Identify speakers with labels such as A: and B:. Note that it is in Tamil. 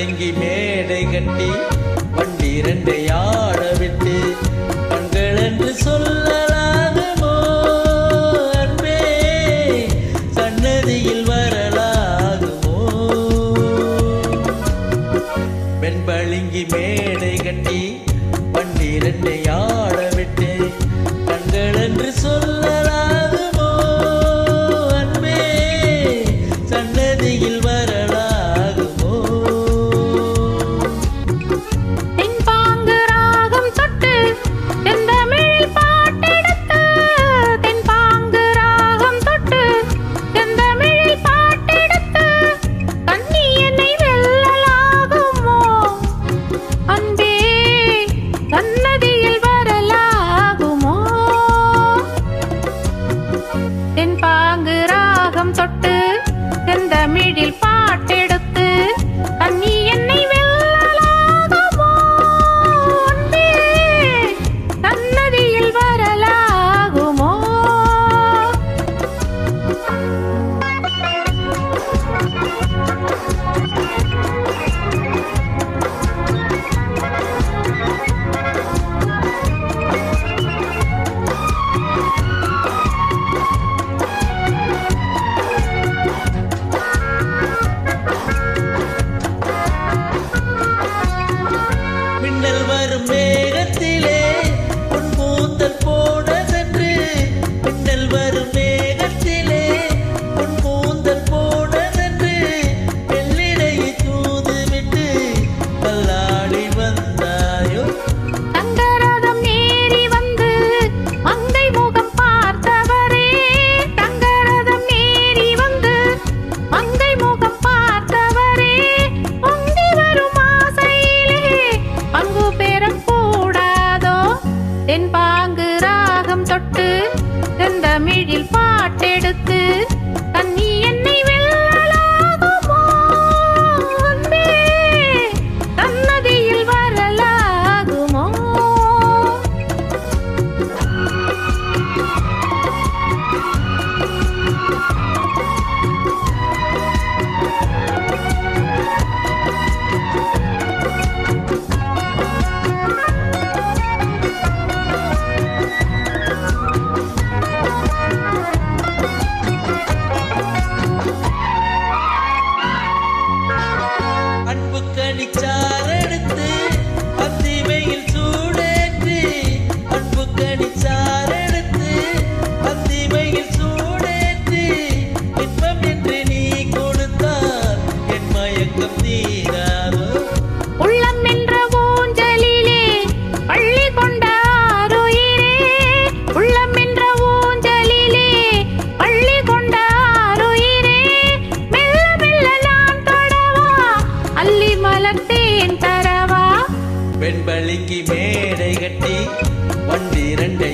A: வெண்பளிங்கி மேடை கட்டி பன்னிரண்டை ஆட விட்டு கண்கள் என்று சொல்லலாகுமோ அன்பே சன்னதியில் வரலாகுமோ வெண்பளிங்கி மேடை கட்டி பன்னிரண்டை ஆட விட்டு கண்கள் என்று சொல்லலாகுமோ அன்பே சன்னதியில் வரலாகுமோ
B: தென்பாங்கு ராகம் தொட்டு செந்தமிழில் பாட்டெடுத்து தென்பாங்கு ராகம் தொட்டு செந்தமிழில் பாட்டெடுத்து கண்ணி என்னை வெல்லலாகுமோ அன்பே சன்னதியில் வரலாகுமோ தென்பாங்கு ராகம் தொட்டு செந்தமிழில் பாட்டெடுத்து கண்ணி என்னை வெல்லலாகுமோ அன்பே சன்னதியில் வரலாகுமோ
A: மின்னல் வரும் மேகத்திலே உன் கூந்தல் போனதென்று மின்னல் வரும் மேகத்திலே உன் கூந்தல் போனதென்று வெள்ளிடையை தூதுவிட்டு பல்லாடி வந்தாயோ
B: தங்கரதம் ஏறி வந்து மங்கை முகம் பார்த்தவரே தங்கரதம் ஏறி வந்து மங்கை முகம் பார்த்தவரே பொங்கி வரும் ஆசையிலே பங்கு பெறக்கூடாதோ தென்பாங்கு ராகம் தொட்டு செந்தமிழில் பாட்டெடுத்து கண்ணி என்னை வெல்லலாகுமோ அன்பே சன்னதியில் வரலாகுமோ
A: அன்பு கனிச்சாரெடுத்து அத்திமையில் சூடேற்றி அன்பு கனிச்சாரெடுத்து அத்திமையில் சூடேற்றி இன்பம் என்று நீ கொடுத்தால் என் மயக்கம் தீராதோ
B: உள்ளம் என்ற ஊஞ்சலிலே பள்ளி கொண்ட ஆருயிரே உள்ளம் என்ற ஊஞ்சலிலே பள்ளி கொண்ட ஆருயிரே மெல்ல மெல்ல நான் தொடவா அள்ளி மலர்த்தேன் தரவா
A: வெண்பளிங்கி மேடை கட்டி பன்னிரண்டை